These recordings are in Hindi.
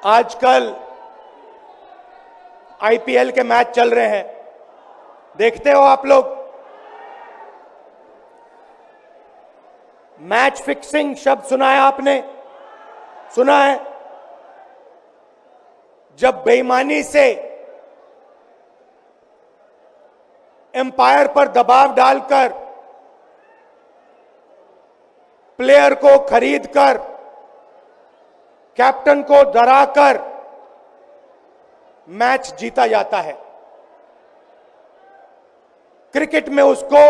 आजकल आईपीएल के मैच चल रहे हैं, देखते हो आप लोग। मैच फिक्सिंग शब्द सुना है आपने? सुना है? जब बेईमानी से एम्पायर पर दबाव डालकर प्लेयर को खरीदकर कैप्टन को डराकर मैच जीता जाता है। क्रिकेट में उसको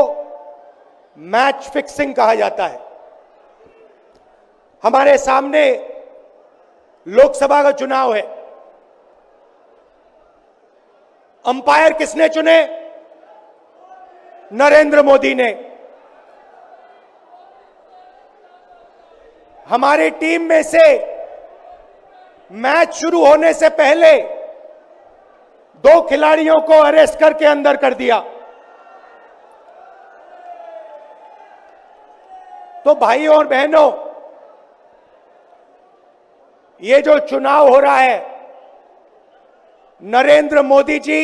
मैच फिक्सिंग कहा जाता है। हमारे सामने लोकसभा का चुनाव है। अंपायर किसने चुने? नरेंद्र मोदी ने। हमारी टीम में से मैच शुरू होने से पहले 2 खिलाड़ियों को अरेस्ट करके अंदर कर दिया। तो भाइयों और बहनों, ये जो चुनाव हो रहा है, नरेंद्र मोदी जी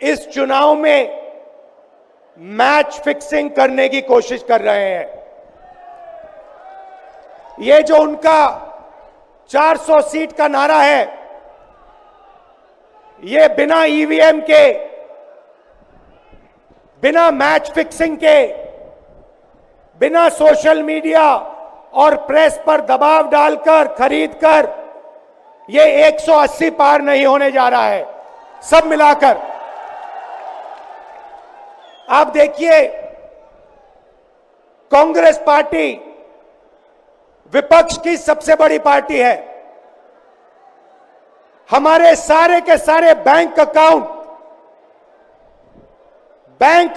इस चुनाव में मैच फिक्सिंग करने की कोशिश कर रहे हैं। ये जो उनका 400 सीट का नारा है, ये बिना ईवीएम के, बिना मैच फिक्सिंग के, बिना सोशल मीडिया और प्रेस पर दबाव डालकर खरीदकर ये 180 पार नहीं होने जा रहा है। सब मिलाकर आप देखिए, कांग्रेस पार्टी विपक्ष की सबसे बड़ी पार्टी है। हमारे सारे के सारे बैंक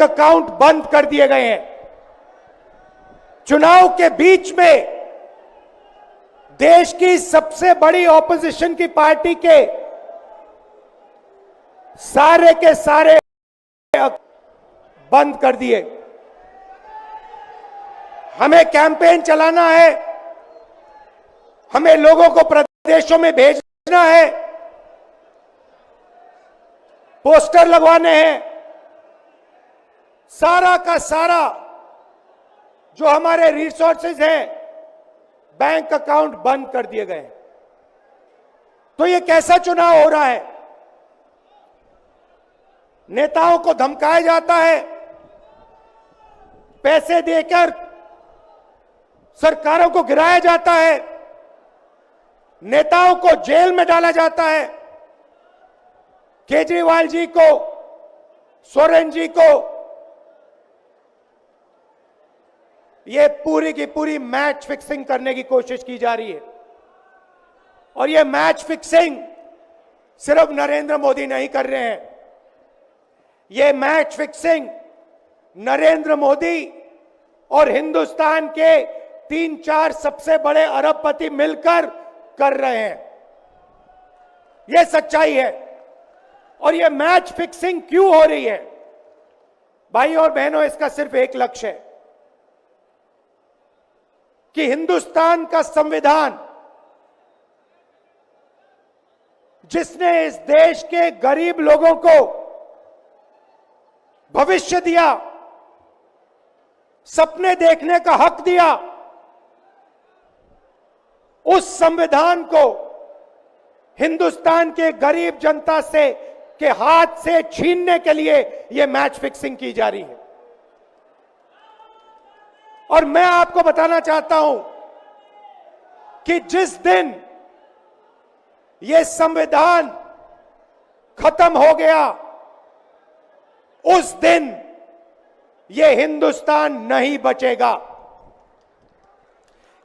अकाउंट बंद कर दिए गए हैं। चुनाव के बीच में देश की सबसे बड़ी ऑपोजिशन की पार्टी के सारे बंद कर दिए। हमें कैंपेन चलाना है, हमें लोगों को प्रदेशों में भेजना है, पोस्टर लगवाने हैं। सारा का सारा जो हमारे रिसोर्सेज हैं, बैंक अकाउंट बंद कर दिए गए। तो ये कैसा चुनाव हो रहा है? नेताओं को धमकाया जाता है, पैसे देकर सरकारों को गिराया जाता है, नेताओं को जेल में डाला जाता है। केजरीवाल जी को, सोरेन जी को, ये पूरी की पूरी मैच फिक्सिंग करने की कोशिश की जा रही है। और ये मैच फिक्सिंग सिर्फ नरेंद्र मोदी नहीं कर रहे हैं। ये मैच फिक्सिंग नरेंद्र मोदी और हिंदुस्तान के 3-4 सबसे बड़े अरबपति मिलकर कर रहे हैं। ये सच्चाई है। और ये मैच फिक्सिंग क्यों हो रही है? भाइयों और बहनों, इसका सिर्फ एक लक्ष्य है कि हिंदुस्तान का संविधान, जिसने इस देश के गरीब लोगों को भविष्य दिया, सपने देखने का हक दिया, उस संविधान को हिंदुस्तान के गरीब जनता से के हाथ से छीनने के लिए यह मैच फिक्सिंग की जा रही है। और मैं आपको बताना चाहता हूं कि जिस दिन यह संविधान खत्म हो गया, उस दिन यह हिंदुस्तान नहीं बचेगा।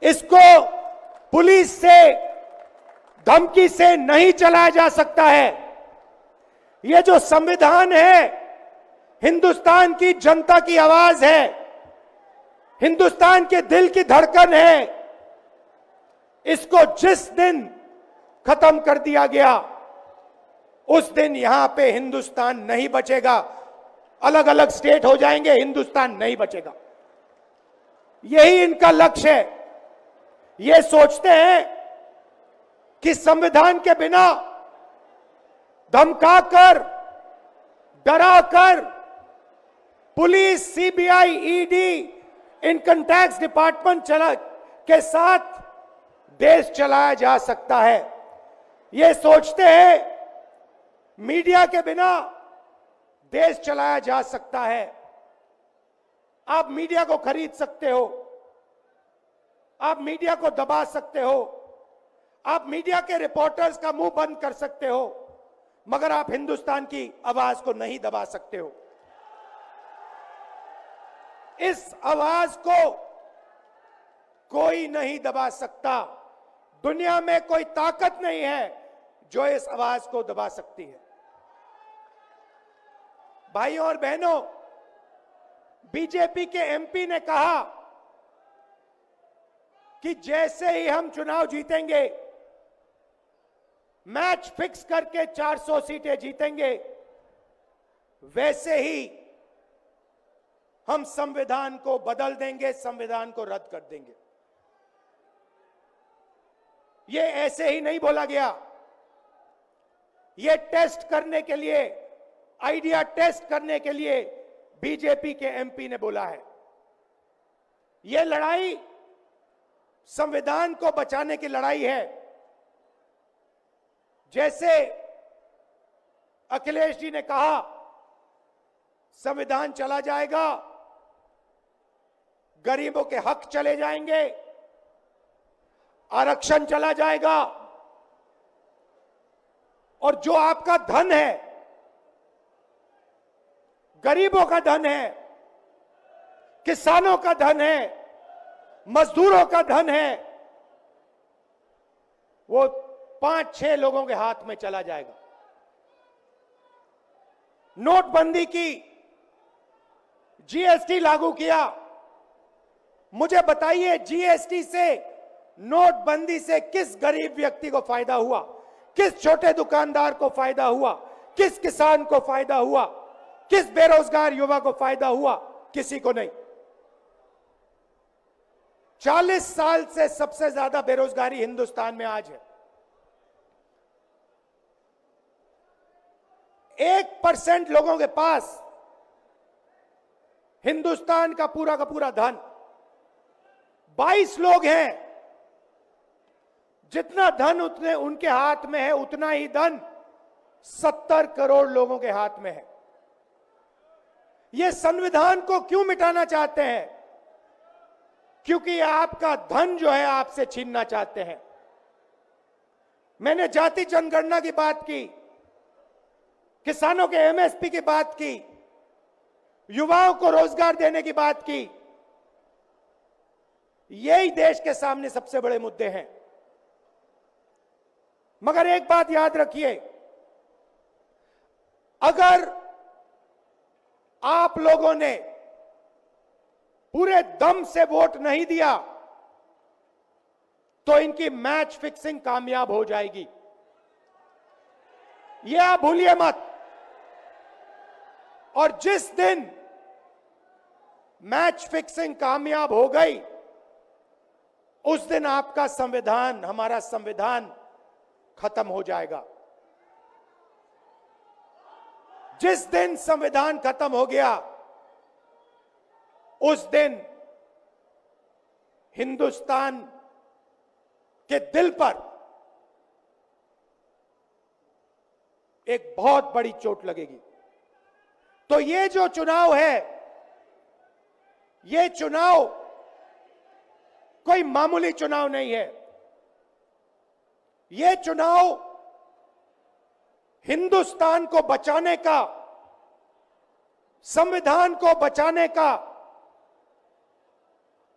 इसको पुलिस से, धमकी से नहीं चलाया जा सकता है। यह जो संविधान है, हिंदुस्तान की जनता की आवाज है, हिंदुस्तान के दिल की धड़कन है। इसको जिस दिन खत्म कर दिया गया, उस दिन यहां पे हिंदुस्तान नहीं बचेगा। अलग अलग स्टेट हो जाएंगे, हिंदुस्तान नहीं बचेगा। यही इनका लक्ष्य है। ये सोचते हैं कि संविधान के बिना धमकाकर, डराकर police, CBI, ED, income tax department के साथ देश चलाया जा सकता है। ये सोचते हैं मीडिया के बिना देश चलाया जा सकता है। आप मीडिया को खरीद सकते हो, आप मीडिया को दबा सकते हो, आप मीडिया के रिपोर्टर्स का मुंह बंद कर सकते हो, मगर आप हिंदुस्तान की आवाज को नहीं दबा सकते हो। इस आवाज को कोई नहीं दबा सकता। दुनिया में कोई ताकत नहीं है जो इस आवाज को दबा सकती है। भाइयों और बहनों, बीजेपी के एमपी ने कहा कि जैसे ही हम चुनाव जीतेंगे, मैच फिक्स करके 400 सीटें जीतेंगे, वैसे ही हम संविधान को बदल देंगे, संविधान को रद्द कर देंगे। ये ऐसे ही नहीं बोला गया, ये टेस्ट करने के लिए, आइडिया टेस्ट करने के लिए बीजेपी के एमपी ने बोला है। ये लड़ाई संविधान को बचाने की लड़ाई है। जैसे अखिलेश जी ने कहा, संविधान चला जाएगा, गरीबों के हक चले जाएंगे, आरक्षण चला जाएगा, और जो आपका धन है, गरीबों का धन है, किसानों का धन है, मजदूरों का धन है, वो 5-6 लोगों के हाथ में चला जाएगा। नोटबंदी की, जीएसटी लागू किया। मुझे बताइए, जीएसटी से, नोटबंदी से किस गरीब व्यक्ति को फायदा हुआ? किस छोटे दुकानदार को फायदा हुआ? किस किसान को फायदा हुआ? किस बेरोजगार युवा को फायदा हुआ? किसी को नहीं। 40 साल से सबसे ज्यादा बेरोजगारी हिंदुस्तान में आज है। 1% लोगों के पास हिंदुस्तान का पूरा धन, 22 लोग हैं। जितना धन उतने उनके हाथ में है, उतना ही धन 70 करोड़ लोगों के हाथ में है। ये संविधान को क्यों मिटाना चाहते हैं? क्योंकि आपका धन जो है आपसे छीनना चाहते हैं। मैंने जाति जनगणना की बात की, किसानों के एमएसपी की बात की, युवाओं को रोजगार देने की बात की। यही देश के सामने सबसे बड़े मुद्दे हैं। मगर एक बात याद रखिए, अगर आप लोगों ने पूरे दम से वोट नहीं दिया तो इनकी मैच फिक्सिंग कामयाब हो जाएगी। यह आप भूलिए मत। और जिस दिन मैच फिक्सिंग कामयाब हो गई, उस दिन आपका संविधान, हमारा संविधान खत्म हो जाएगा। जिस दिन संविधान खत्म हो गया, उस दिन हिंदुस्तान के दिल पर एक बहुत बड़ी चोट लगेगी। तो ये जो चुनाव है, ये चुनाव कोई मामूली चुनाव नहीं है। ये चुनाव हिंदुस्तान को बचाने का, संविधान को बचाने का,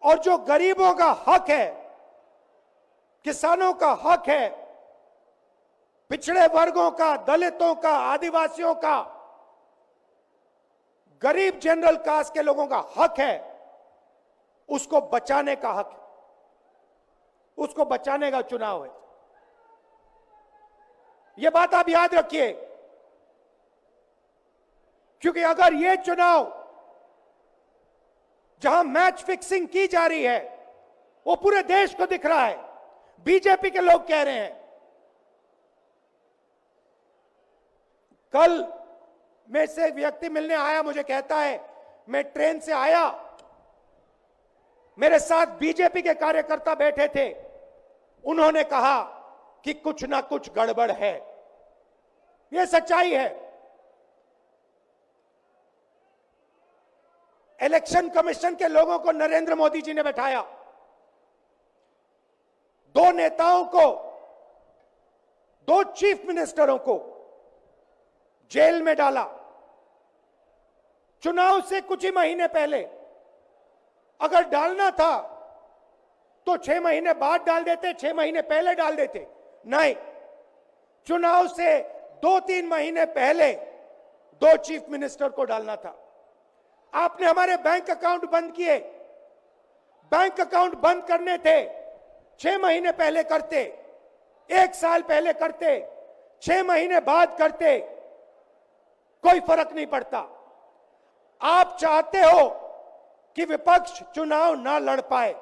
और जो गरीबों का हक है, किसानों का हक है, पिछड़े वर्गों का, दलितों का, आदिवासियों का, गरीब जनरल कास्ट के लोगों का हक है, उसको बचाने का हक है। उसको बचाने का चुनाव है। यह बात आप याद रखिए, क्योंकि अगर यह चुनाव जहां मैच फिक्सिंग की जा रही है, वो पूरे देश को दिख रहा है। बीजेपी के लोग कह रहे हैं, कल में से एक व्यक्ति मिलने आया, मुझे कहता है मैं ट्रेन से आया, मेरे साथ बीजेपी के कार्यकर्ता बैठे थे, उन्होंने कहा कि कुछ ना कुछ गड़बड़ है। यह सच्चाई है। इलेक्शन कमीशन के लोगों को नरेंद्र मोदी जी ने बैठाया, दो नेताओं को, दो चीफ मिनिस्टरों को जेल में डाला। चुनाव से कुछ ही महीने पहले अगर डालना था तो 6 महीने बाद डाल देते, 6 महीने पहले डाल देते। नहीं, चुनाव से 2-3 महीने पहले 2 चीफ मिनिस्टर को डालना था। आपने हमारे बैंक अकाउंट बंद किए। बैंक अकाउंट बंद करने थे, 6 महीने पहले करते, 1 साल पहले करते, 6 महीने बाद करते, कोई फर्क नहीं पड़ता। आप चाहते हो कि विपक्ष चुनाव ना लड़ पाए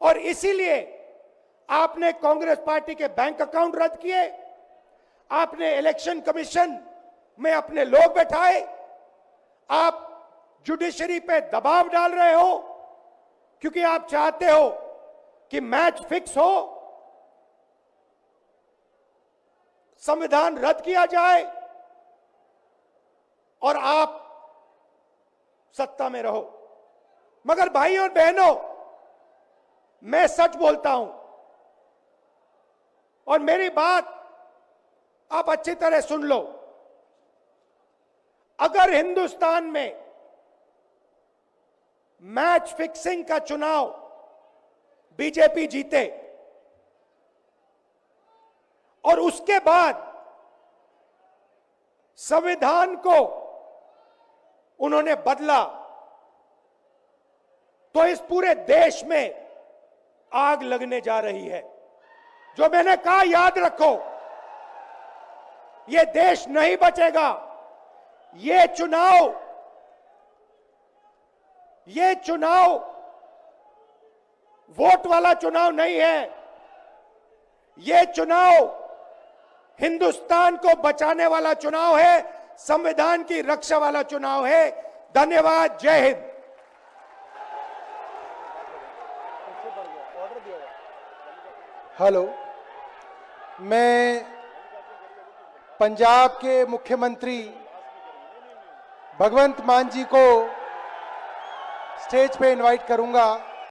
और इसीलिए आपने कांग्रेस पार्टी के बैंक अकाउंट रद्द किए, आपने इलेक्शन कमीशन में अपने लोग बैठाए, आप जुडिशरी पे दबाव डाल रहे हो क्योंकि आप चाहते हो कि मैच फिक्स हो, संविधान रद्द किया जाए और आप सत्ता में रहो। मगर भाइयों और बहनों, मैं सच बोलता हूं और मेरी बात आप अच्छी तरह सुन लो। अगर हिंदुस्तान में मैच फिक्सिंग का चुनाव बीजेपी जीते और उसके बाद संविधान को उन्होंने बदला, तो इस पूरे देश में आग लगने जा रही है। जो मैंने कहा याद रखो, यह देश नहीं बचेगा। ये चुनाव वोट वाला चुनाव नहीं है। यह चुनाव हिंदुस्तान को बचाने वाला चुनाव है, संविधान की रक्षा वाला चुनाव है। धन्यवाद। जय हिंद। हेलो, मैं पंजाब के मुख्यमंत्री भगवंत मान जी को स्टेज पे इनवाइट करूंगा।